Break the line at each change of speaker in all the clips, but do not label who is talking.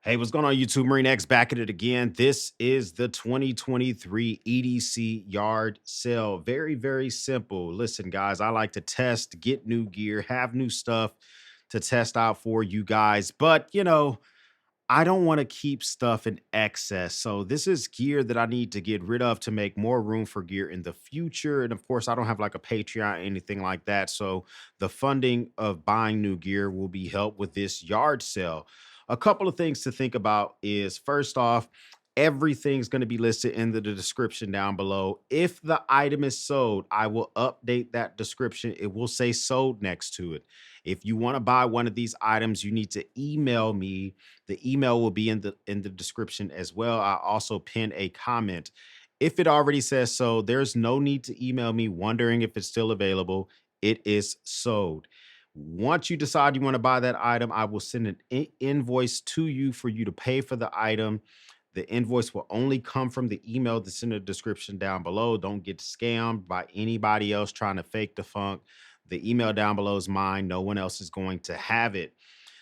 Hey, what's going on, YouTube? Marine X back at it again. This is the 2023 EDC yard sale. Very, very simple. Listen, guys, I like to test, get new gear, have new stuff to test out for you guys. But, I don't want to keep stuff in excess. So this is gear that I need to get rid of to make more room for gear in the future. And of course, I don't have like a Patreon or anything like that. So the funding of buying new gear will be helped with this yard sale. A couple of things to think about is first off, everything's going to be listed in the description down below. If the item is sold, I will update that description. It will say sold next to it. If you want to buy one of these items, you need to email me. The email will be in the description as well. I also pin a comment. If it already says so, there's no need to email me wondering if it's still available. It is sold. Once you decide you want to buy that item, I will send an invoice to you for you to pay for the item. The invoice will only come from the email that's in the description down below. Don't get scammed by anybody else trying to fake the funk. The email down below is mine. No one else is going to have it.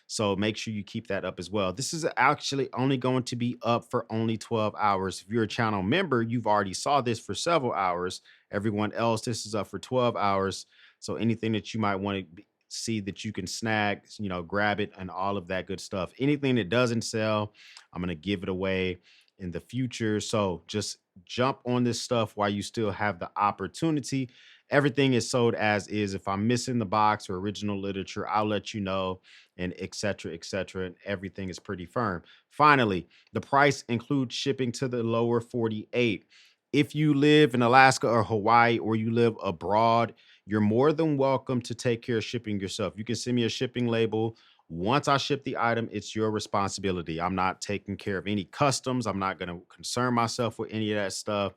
So make sure you keep that up as well. This is actually only going to be up for only 12 hours. If you're a channel member, you've already saw this for several hours. Everyone else, this is up for 12 hours. So anything that you might want to see that you can snag, grab it and all of that good stuff. Anything that doesn't sell, I'm going to give it away in the future. So just jump on this stuff while you still have the opportunity. Everything is sold as is. If I'm missing the box or original literature, I'll let you know, and et cetera, and everything is pretty firm. Finally, the price includes shipping to the lower 48. If you live in Alaska or Hawaii, or you live abroad, you're more than welcome to take care of shipping yourself. You can send me a shipping label. Once I ship the item, it's your responsibility. I'm not taking care of any customs. I'm not going to concern myself with any of that stuff.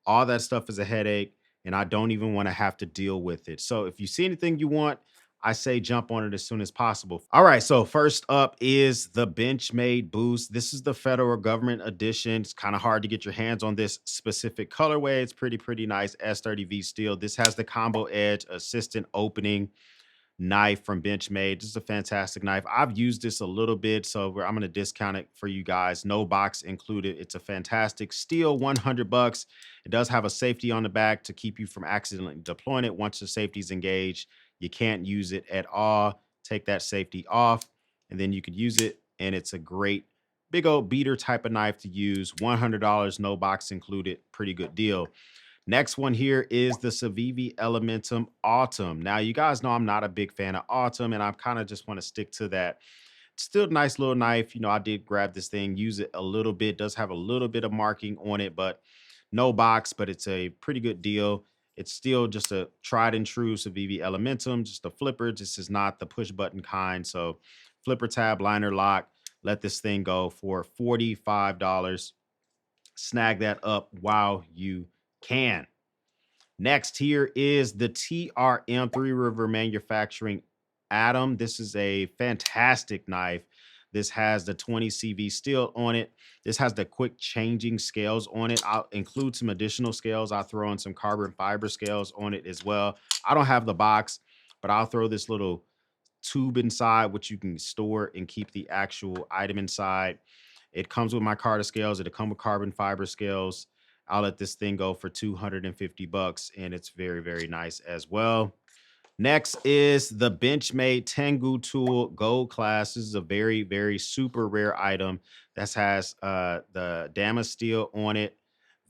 All that stuff is a headache, and I don't even want to have to deal with it. So if you see anything you want, I say jump on it as soon as possible. All right, so first up is the Benchmade Boost. This is the federal government edition. It's kind of hard to get your hands on this specific colorway. It's pretty nice S30V steel. This has the combo edge assistant opening knife from Benchmade. This is a fantastic knife. I've used this a little bit, so I'm going to discount it for you guys. No box included. It's a fantastic steel, 100 bucks. It does have a safety on the back to keep you from accidentally deploying it. Once the safety is engaged, you can't use it at all. Take that safety off, and then you could use it, and it's a great big old beater type of knife to use. $100, no box included. Pretty good deal. Next one here is the Civivi Elementum Autumn. Now, you guys know I'm not a big fan of Autumn, and I kind of just want to stick to that. Still a nice little knife. I did grab this thing, use it a little bit. Does have a little bit of marking on it, but no box, but it's a pretty good deal. It's still just a tried and true Civivi Elementum, just a flipper. This is not the push button kind. So flipper tab, liner lock. Let this thing go for $45. Snag that up while you can. Next here is the TRM Three River Manufacturing Atom. This is a fantastic knife. This has the 20 CV steel on it. This has the quick changing scales on it. I'll include some additional scales. I'll throw in some carbon fiber scales on it as well. I don't have the box, but I'll throw this little tube inside, which you can store and keep the actual item inside. It comes with my Carter scales. It'll come with carbon fiber scales. I'll let this thing go for 250 bucks, and it's very nice as well. Next is the Benchmade Tengu tool gold class. This is a very super rare item that has the Dama steel on it.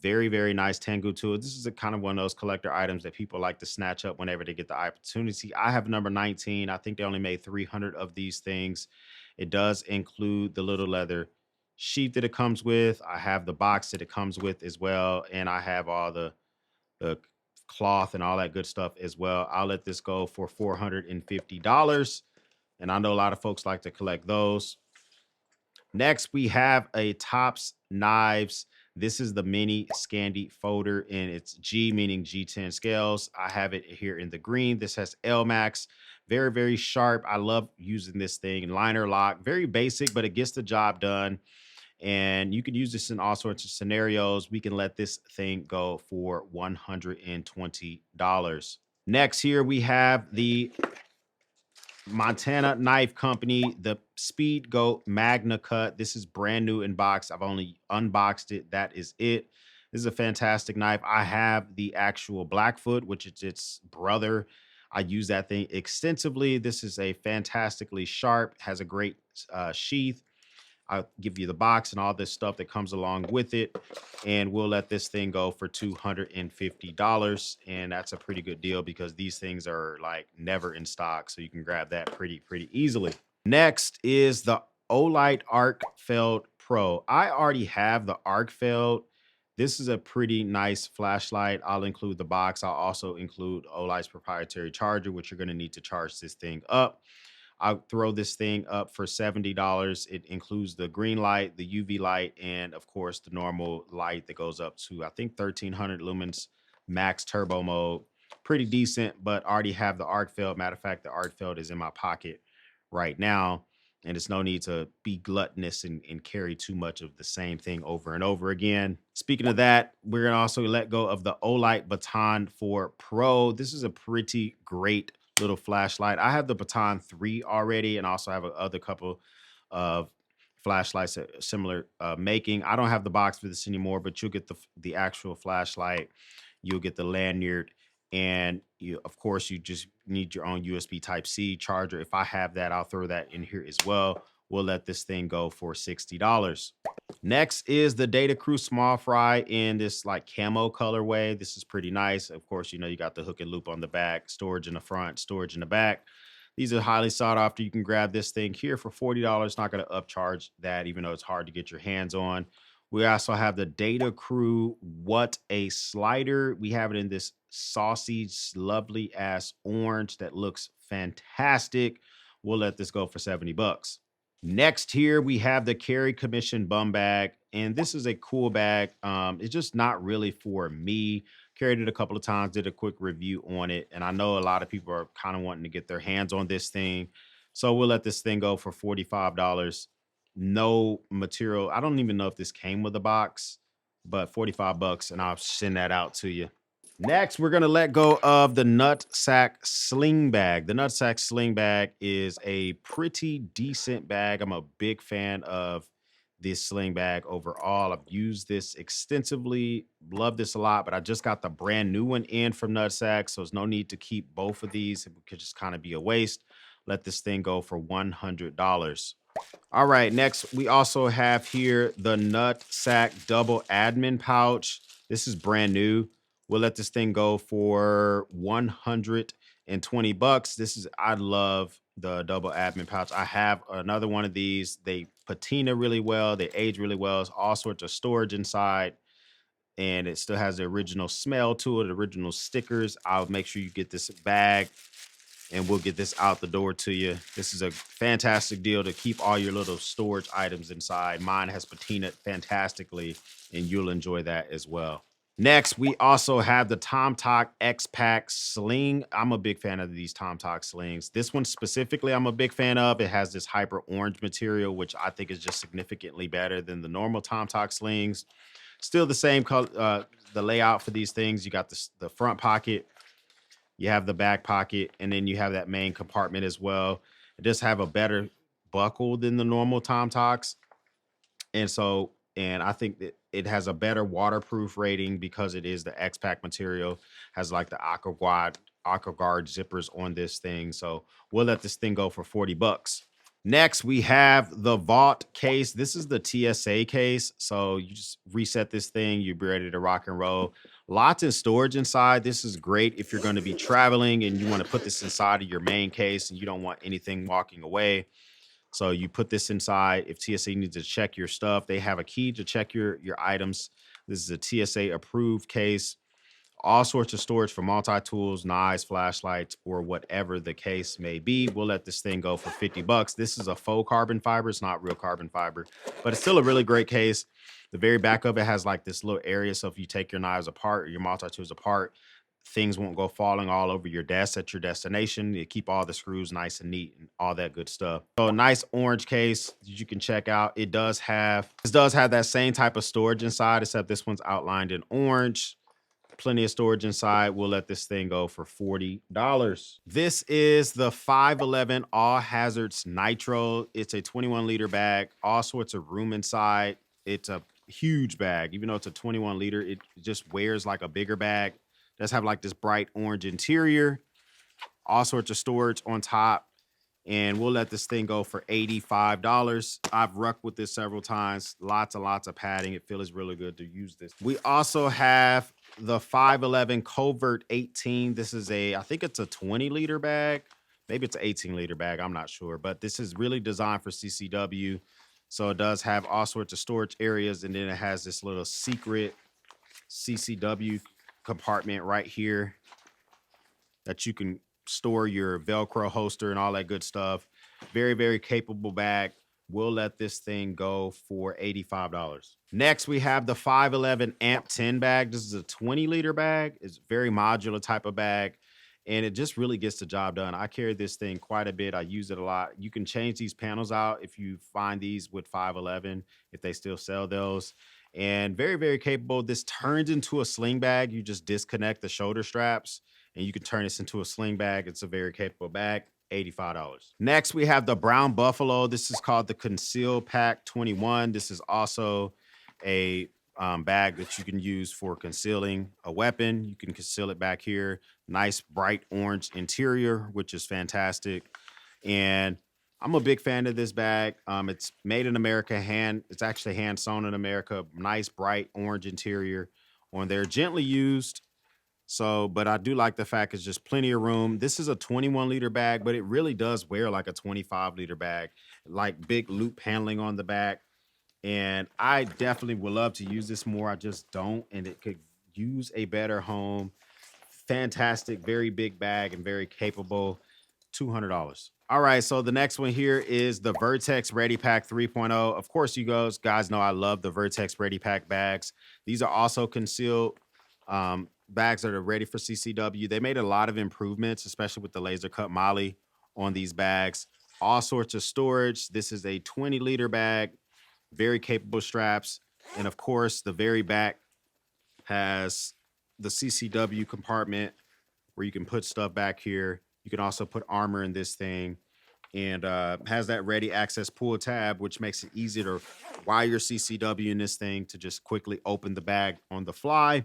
Very nice Tengu tool. This is a kind of one of those collector items that people like to snatch up whenever they get the opportunity. I have number 19. I think they only made 300 of these things. It does include the little leather sheath that it comes with. I have the box that it comes with as well, and I have all the cloth and all that good stuff as well. I'll let this go for $450, and I know a lot of folks like to collect those. Next, we have a Tops Knives. This is the mini Scandi folder, and it's G, meaning G10 scales. I have it here in the green. This has L Max. Very sharp. I love using this thing. Liner lock, very basic, but it gets the job done. And you can use this in all sorts of scenarios. We can let this thing go for $120. Next, here we have the Montana Knife Company, the Speedgoat Magnacut. This is brand new in box. I've only unboxed it. That is it. This is a fantastic knife. I have the actual Blackfoot, which is its brother. I use that thing extensively. This is a fantastically sharp, has a great sheath. I'll give you the box and all this stuff that comes along with it. And we'll let this thing go for $250. And that's a pretty good deal because these things are like never in stock. So you can grab that pretty easily. Next is the Olight Arkfeld Pro. I already have the Arkfeld. This is a pretty nice flashlight. I'll include the box. I'll also include Olight's proprietary charger, which you're going to need to charge this thing up. I'll throw this thing up for $70. It includes the green light, the UV light, and of course the normal light that goes up to, I think, 1300 lumens max turbo mode. Pretty decent, but already have the Arkfeld. Matter of fact, the Arkfeld is in my pocket right now, and it's no need to be gluttonous and carry too much of the same thing over and over again. Speaking of that, we're gonna also let go of the Olight Baton 4 Pro. This is a pretty great little flashlight. I have the Baton 3 already, and also have a other couple of flashlights that similar making. I don't have the box for this anymore, but you'll get the actual flashlight. You'll get the lanyard, and you, of course, you just need your own USB Type-C charger. If I have that, I'll throw that in here as well. We'll let this thing go for $60. Next is the Data Crew Small Fry in this like camo colorway. This is pretty nice. Of course, you know, you got the hook and loop on the back, storage in the front, storage in the back. These are highly sought after. You can grab this thing here for $40. Not going to upcharge that, even though it's hard to get your hands on. We also have the Data Crew What a Slider. We have it in this saucy, lovely ass orange that looks fantastic. We'll let this go for $70. Next here, we have the Carry Commission Bum Bag, and this is a cool bag. It's just not really for me. Carried it a couple of times, did a quick review on it, and I know a lot of people are kind of wanting to get their hands on this thing. So we'll let this thing go for $45. No material. I don't even know if this came with a box, but $45, and I'll send that out to you. Next, we're going to let go of the Nutsac Sling Bag. The Nutsac Sling Bag is a pretty decent bag. I'm a big fan of this sling bag overall. I've used this extensively, love this a lot, but I just got the brand new one in from Nutsac, so there's no need to keep both of these. It could just kind of be a waste. Let this thing go for $100. All right, next, we also have here the Nutsac Double Admin Pouch. This is brand new. We'll let this thing go for $120. This is, I love the double admin pouch. I have another one of these. They patina really well. They age really well. It's all sorts of storage inside, and it still has the original smell to it, original stickers. I'll make sure you get this bag, and we'll get this out the door to you. This is a fantastic deal to keep all your little storage items inside. Mine has patinaed fantastically, and you'll enjoy that as well. Next, we also have the Tomtoc X-pac Sling. I'm a big fan of these Tomtoc slings. This one specifically, I'm a big fan of. It has this hyper orange material, which I think is just significantly better than the normal Tomtoc slings. Still the same color, the layout for these things. You got the front pocket, you have the back pocket, and then you have that main compartment as well. It does have a better buckle than the normal Tomtocs. And I think that it has a better waterproof rating because it is the X-pac material, has like the AquaGuard zippers on this thing. So we'll let this thing go for $40. Next, we have the Vault case. This is the TSA case. So you just reset this thing, you'll be ready to rock and roll. Lots of storage inside. This is great if you're going to be traveling and you want to put this inside of your main case and you don't want anything walking away. So you put this inside. If TSA needs to check your stuff, they have a key to check your items. This is a TSA approved case. All sorts of storage for multi-tools, knives, flashlights, or whatever the case may be. We'll let this thing go for $50. This is a faux carbon fiber. It's not real carbon fiber, but it's still a really great case. The very back of it has like this little area. So if you take your knives apart or your multi-tools apart, things won't go falling all over your desk at your destination. You keep all the screws nice and neat and all that good stuff. So a nice orange case that you can check out. This does have that same type of storage inside, except this one's outlined in orange. Plenty of storage inside. We'll let this thing go for $40. This is the 511 All Hazards Nitro. It's a 21-liter bag, all sorts of room inside. It's a huge bag. Even though it's a 21-liter, it just wears like a bigger bag. It does have like this bright orange interior, all sorts of storage on top. And we'll let this thing go for $85. I've rucked with this several times. Lots and lots of padding. It feels really good to use this. We also have the 511 Covert 18. This is I think it's a 20-liter bag. Maybe it's an 18-liter bag. I'm not sure. But this is really designed for CCW. So it does have all sorts of storage areas. And then it has this little secret CCW compartment right here that you can store your Velcro holster and all that good stuff. Very, very capable bag. We'll let this thing go for $85. Next, we have the 511 Amp 10 bag. This is a 20-liter bag. It's very modular type of bag, and it just really gets the job done. I carry this thing quite a bit. I use it a lot. You can change these panels out if you find these with 511, if they still sell those. And very, very capable. This turns into a sling bag. You just disconnect the shoulder straps, and you can turn this into a sling bag. It's a very capable bag, $85. Next, we have the Brown Buffalo. This is called the Conceal Pack 21. This is also a bag that you can use for concealing a weapon. You can conceal it back here. Nice, bright orange interior, which is fantastic. And I'm a big fan of this bag. It's made in America, it's actually hand sewn in America. Nice, bright orange interior on there. Gently used. So, but I do like the fact it's just plenty of room. This is a 21-liter bag, but it really does wear like a 25-liter bag, like big loop handling on the back. And I definitely would love to use this more. I just don't, and it could use a better home. Fantastic, very big bag and very capable. $200. All right, so the next one here is the Vertx Ready Pack 3.0. Of course, you guys know I love the Vertx Ready Pack bags. These are also concealed bags that are ready for CCW. They made a lot of improvements, especially with the laser cut molly on these bags. All sorts of storage. This is a 20-liter bag, very capable straps. And of course, the very back has the CCW compartment where you can put stuff back here. You can also put armor in this thing, and has that ready access pull tab, which makes it easy to wire your CCW in this thing to just quickly open the bag on the fly.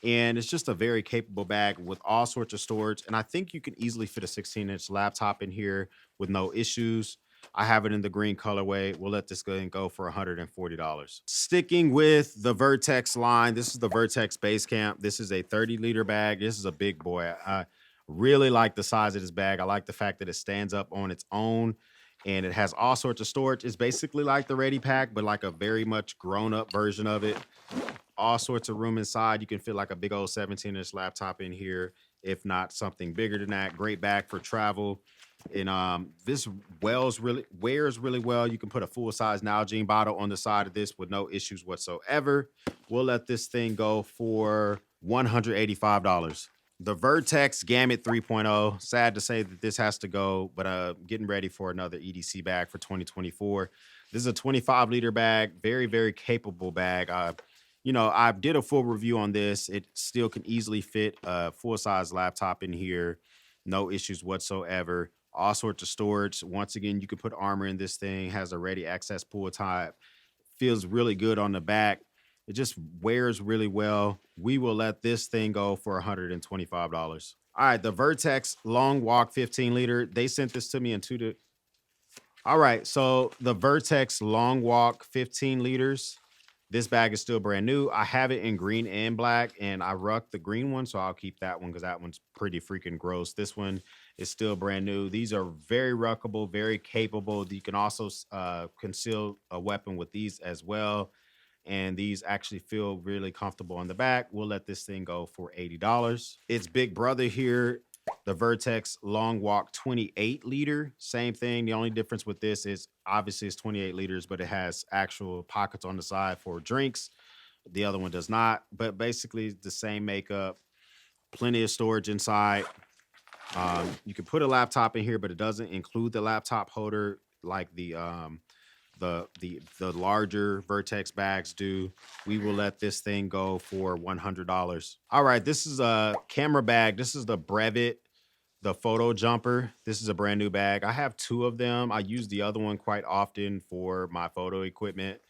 And it's just a very capable bag with all sorts of storage. And I think you can easily fit a 16-inch laptop in here with no issues. I have it in the green colorway. We'll let this go for $140. Sticking with the Vertx line, this is the Vertx Basecamp. This is a 30-liter bag. This is a big boy. I really like the size of this bag. I like the fact that it stands up on its own, and it has all sorts of storage. It's basically like the Ready Pack, but like a very much grown-up version of it. All sorts of room inside. You can fit like a big old 17-inch laptop in here, if not something bigger than that. Great bag for travel. And this wears really well. You can put a full-size Nalgene bottle on the side of this with no issues whatsoever. We'll let this thing go for $185. The Vertx Gamut 3.0. Sad to say that this has to go, but getting ready for another EDC bag for 2024. This is a 25-liter bag. Very, very capable bag. I did a full review on this. It still can easily fit a full-size laptop in here. No issues whatsoever. All sorts of storage. Once again, you can put armor in this thing. Has a ready access pull tab. Feels really good on the back. It just wears really well. We will let this thing go for $125. All right, the Vertx Longwalk 15-liter. They sent this to me in All right, so the Vertx Longwalk 15 liters. This bag is still brand new. I have it in green and black, and I rucked the green one, so I'll keep that one because that one's pretty freaking gross. This one is still brand new. These are very ruckable, very capable. You can also conceal a weapon with these as well, and these actually feel really comfortable on the back. We'll let this thing go for $80. It's big brother here, the Vertx Longwalk 28-liter. Same thing. The only difference with this is obviously it's 28 liters, but it has actual pockets on the side for drinks. The other one does not, but basically the same makeup. Plenty of storage inside. You can put a laptop in here, but it doesn't include the laptop holder like the the larger Vertx bags do. We will let this thing go for $100. All right, this is a camera bag. This is the Brevet, the photo jumper. This is a brand new bag. I have 2 of them. I use the other one quite often for my photo equipment,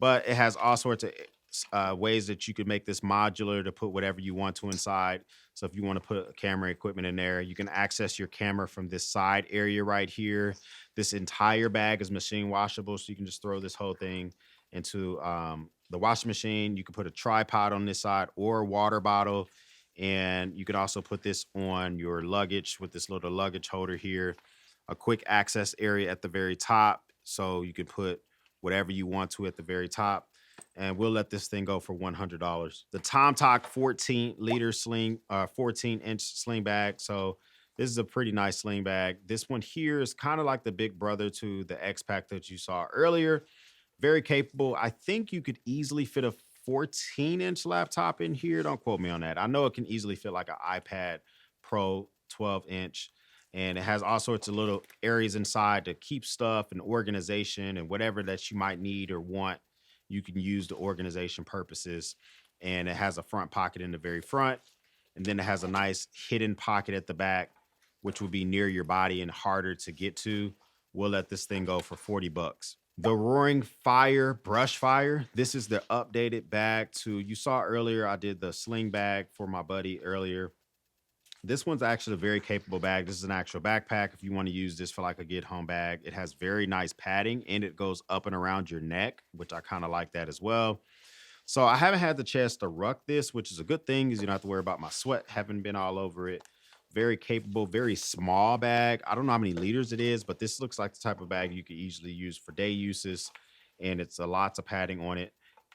but it has all sorts of ways that you could make this modular to put whatever you want to inside. So if you want to put camera equipment in there, you can access your camera from this side area right here. This entire bag is machine washable, so you can just throw this whole thing into the washing machine. You can put a tripod on this side or a water bottle. And you can also put this on your luggage with this little luggage holder here, a quick access area at the very top. So you can put whatever you want to at the very top. And we'll let this thing go for $100. The Tomtoc 14-liter sling, 14-inch sling bag. So this is a pretty nice sling bag. This one here is kind of like the big brother to the X-pac that you saw earlier. Very capable. I think you could easily fit a 14-inch laptop in here. Don't quote me on that. I know it can easily fit like an iPad Pro 12-inch. And it has all sorts of little areas inside to keep stuff and organization and whatever that you might need or want. You can use the organization purposes. And it has a front pocket in the very front. And then it has a nice hidden pocket at the back, which will be near your body and harder to get to. We'll let this thing go for $40. The Roaring Fire Brush Fire. This is the updated bag to, you saw earlier, I did the sling bag for my buddy earlier. This one's actually a very capable bag. This is an actual backpack if you want to use this for like a get home bag. It has very nice padding and it goes up and around your neck, which I kind of like that as well. So I haven't had the chance to ruck this, which is a good thing because you don't have to worry about my sweat having been all over it. Very capable, very small bag. I don't know how many liters it is, but this looks like the type of bag you could easily use for day uses. And it's lots of padding on it.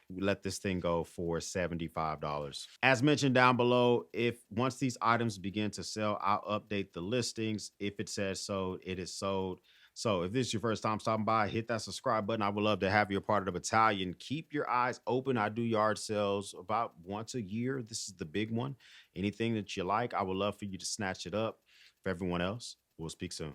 We let this thing go for $75. As mentioned down below, if once these items begin to sell, I'll update the listings. If it says sold, it is sold. So if this is your first time stopping by, hit that subscribe button. I would love to have you a part of the battalion. Keep your eyes open. I do yard sales about once a year. This is the big one. Anything that you like, I would love for you to snatch it up. For everyone else, we'll speak soon.